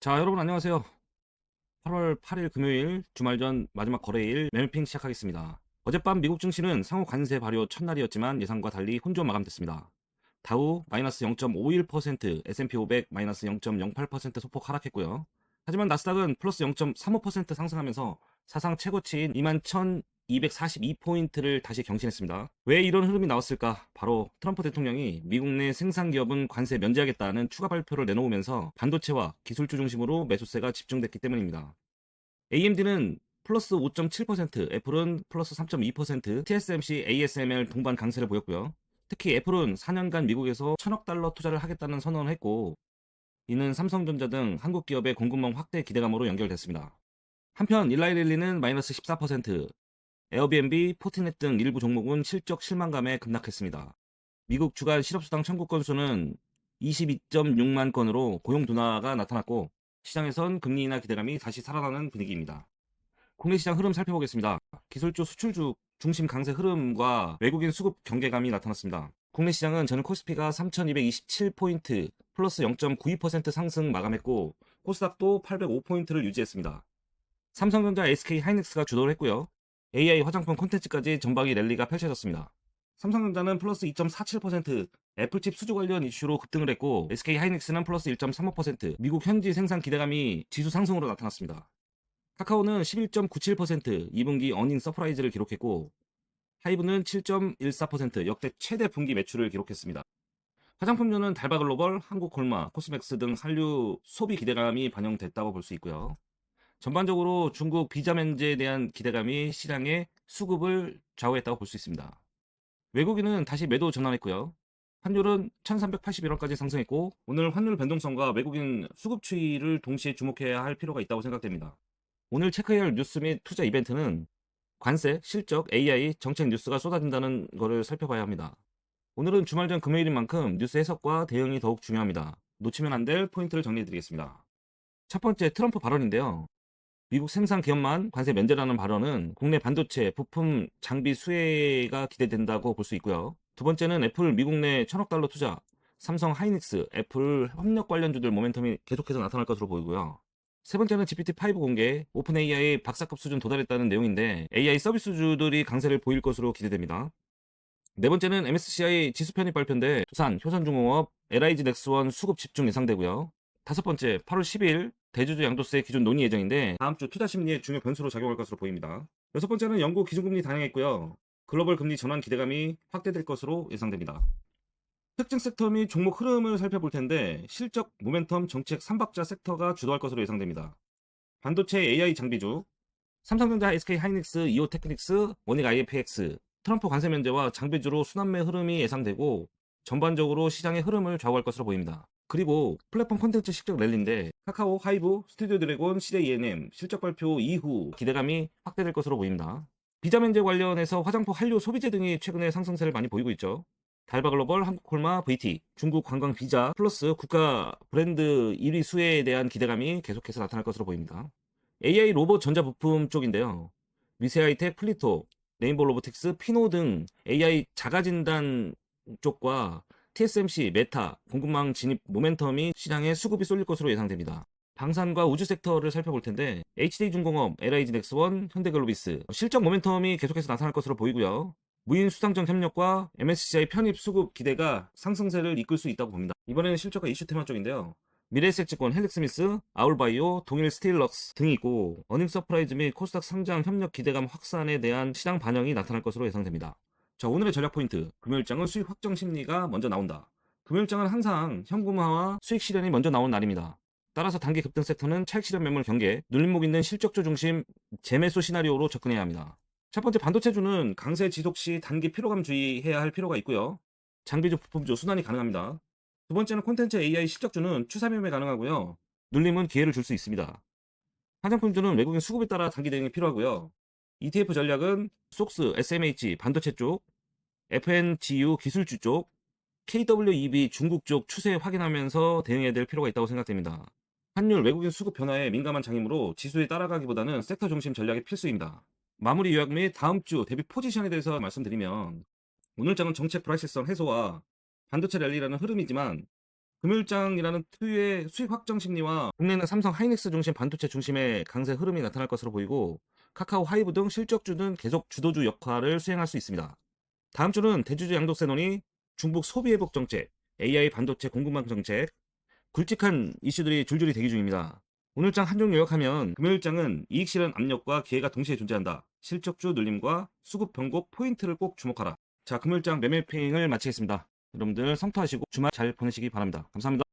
자, 여러분 안녕하세요. 8월 8일 금요일 주말 전 마지막 거래일 매매핑 시작하겠습니다. 어젯밤 미국 증시는 상호 관세 발효 첫날이었지만 예상과 달리 혼조 마감됐습니다. 다우 마이너스 0.51%, S&P 500 마이너스 0.08% 소폭 하락했고요. 하지만 나스닥은 플러스 0.35% 상승하면서 사상 최고치인 21,242포인트를 다시 경신했습니다. 왜 이런 흐름이 나왔을까? 바로 트럼프 대통령이 미국 내 생산 기업은 관세 면제하겠다는 추가 발표를 내놓으면서 반도체와 기술주 중심으로 매수세가 집중됐기 때문입니다. AMD는 플러스 5.7%, 애플은 플러스 3.2%, TSMC, ASML 동반 강세를 보였고요. 특히 애플은 4년간 미국에서 1,000억 달러 투자를 하겠다는 선언을 했고, 이는 삼성전자 등 한국 기업의 공급망 확대 기대감으로 연결됐습니다. 한편 일라이릴리는 마이너스 14%, 에어비앤비, 포티넷 등 일부 종목은 실적 실망감에 급락했습니다. 미국 주간 실업수당 청구 건수는 22.6만 건으로 고용 둔화가 나타났고, 시장에선 금리 인하 기대감이 다시 살아나는 분위기입니다. 국내 시장 흐름 살펴보겠습니다. 기술주 수출주 중심 강세 흐름과 외국인 수급 경계감이 나타났습니다. 국내 시장은 저는 코스피가 3227포인트 플러스 0.92% 상승 마감했고, 코스닥도 805포인트를 유지했습니다. 삼성전자, SK 하이닉스가 주도를 했고요. AI 화장품 콘텐츠까지 전방위 랠리가 펼쳐졌습니다. 삼성전자는 플러스 2.47%, 애플칩 수주 관련 이슈로 급등을 했고, SK 하이닉스는 플러스 1.35%, 미국 현지 생산 기대감이 지수 상승으로 나타났습니다. 카카오는 11.97%, 2분기 어닝 서프라이즈를 기록했고, 하이브는 7.14%, 역대 최대 분기 매출을 기록했습니다. 화장품류는 달바글로벌, 한국콜마, 코스맥스 등 한류 소비 기대감이 반영됐다고 볼 수 있고요. 전반적으로 중국 비자 면제에 대한 기대감이 시장의 수급을 좌우했다고 볼 수 있습니다. 외국인은 다시 매도 전환했고요. 환율은 1381원까지 상승했고, 오늘 환율 변동성과 외국인 수급 추이를 동시에 주목해야 할 필요가 있다고 생각됩니다. 오늘 체크해야 할 뉴스 및 투자 이벤트는 관세, 실적, AI, 정책 뉴스가 쏟아진다는 것을 살펴봐야 합니다. 오늘은 주말 전 금요일인 만큼 뉴스 해석과 대응이 더욱 중요합니다. 놓치면 안 될 포인트를 정리해드리겠습니다. 첫 번째, 트럼프 발언인데요. 미국 생산 기업만 관세 면제라는 발언은 국내 반도체, 부품, 장비 수혜가 기대된다고 볼 수 있고요. 두 번째는 애플 미국 내 1,000억 달러 투자, 삼성 하이닉스, 애플 협력 관련주들 모멘텀이 계속해서 나타날 것으로 보이고요. 세 번째는 GPT-5 공개, 오픈 AI 박사급 수준 도달했다는 내용인데 AI 서비스주들이 강세를 보일 것으로 기대됩니다. 네 번째는 MSCI 지수 편입 발표인데 두산, 효산중공업, LIG 넥스원 수급 집중 예상되고요. 다섯 번째, 8월 10일 대주주 양도세 기준 논의 예정인데 다음 주 투자 심리의 중요 변수로 작용할 것으로 보입니다. 여섯 번째는 영국 기준금리 단행했고요. 글로벌 금리 전환 기대감이 확대될 것으로 예상됩니다. 특징 섹터 및 종목 흐름을 살펴볼 텐데 실적, 모멘텀, 정책 3박자 섹터가 주도할 것으로 예상됩니다. 반도체 AI 장비주, 삼성전자, SK 하이닉스, 이오 테크닉스, 원익 IFX, 트럼프 관세 면제와 장비주로 순환매 흐름이 예상되고 전반적으로 시장의 흐름을 좌우할 것으로 보입니다. 그리고 플랫폼 콘텐츠 실적 랠리인데 카카오, 하이브, 스튜디오 드래곤, CJ ENM 실적 발표 이후 기대감이 확대될 것으로 보입니다. 비자 면제 관련해서 화장품, 한류, 소비재 등이 최근에 상승세를 많이 보이고 있죠. 달바글로벌, 한국콜마, VT, 중국 관광 비자 플러스 국가 브랜드 1위 수혜에 대한 기대감이 계속해서 나타날 것으로 보입니다. AI 로봇 전자부품 쪽인데요. 미세하이텍, 플리토, 레인보우 로보틱스, 피노 등 AI 자가진단 쪽과 TSMC, 메타, 공급망 진입 모멘텀이 시장에 수급이 쏠릴 것으로 예상됩니다. 방산과 우주 섹터를 살펴볼 텐데 HD중공업, LIG 넥스원, 현대글로비스 실적 모멘텀이 계속해서 나타날 것으로 보이고요. 무인 수상정 협력과 MSCI 편입 수급 기대가 상승세를 이끌 수 있다고 봅니다. 이번에는 실적과 이슈 테마 쪽인데요. 미래에셋증권, 헬릭스미스, 아울바이오, 동일 스틸럭스 등이 있고 어닝 서프라이즈 및 코스닥 상장 협력 기대감 확산에 대한 시장 반영이 나타날 것으로 예상됩니다. 자, 오늘의 전략 포인트. 금요일장은 수익 확정 심리가 먼저 나온다. 금요일장은 항상 현금화와 수익 실현이 먼저 나온 날입니다. 따라서 단기 급등 섹터는 차익 실현 매물 경계, 눌림목 있는 실적주 중심 재매수 시나리오로 접근해야 합니다. 첫 번째, 반도체주는 강세 지속 시 단기 피로감 주의해야 할 필요가 있고요. 장비주, 부품주 순환이 가능합니다. 두 번째는 콘텐츠 AI 실적주는 추세 매매 가능하고요. 눌림은 기회를 줄 수 있습니다. 화장품주는 외국인 수급에 따라 단기 대응이 필요하고요. ETF 전략은 속스, SMH 반도체 쪽, FNGU 기술주 쪽, KWEB 중국 쪽 추세 확인하면서 대응해야 될 필요가 있다고 생각됩니다. 환율 외국인 수급 변화에 민감한 장이므로 지수에 따라가기보다는 섹터 중심 전략이 필수입니다. 마무리 요약 및 다음 주 대비 포지션에 대해서 말씀드리면 오늘 장은 정책 불확실성 해소와 반도체 랠리라는 흐름이지만 금요일장이라는 특유의 수익 확정 심리와 국내는 삼성 하이닉스 중심 반도체 중심의 강세 흐름이 나타날 것으로 보이고 카카오 하이브 등 실적주는 계속 주도주 역할을 수행할 수 있습니다. 다음 주는 대주주 양도세 논의, 중국 소비 회복 정책, AI 반도체 공급망 정책, 굵직한 이슈들이 줄줄이 대기 중입니다. 오늘장 한종 요약하면 금요일장은 이익 실현 압력과 기회가 동시에 존재한다. 실적주 늘림과 수급 변곡 포인트를 꼭 주목하라. 자, 금요일장 매매핑을 마치겠습니다. 여러분들 성투하시고 주말 잘 보내시기 바랍니다. 감사합니다.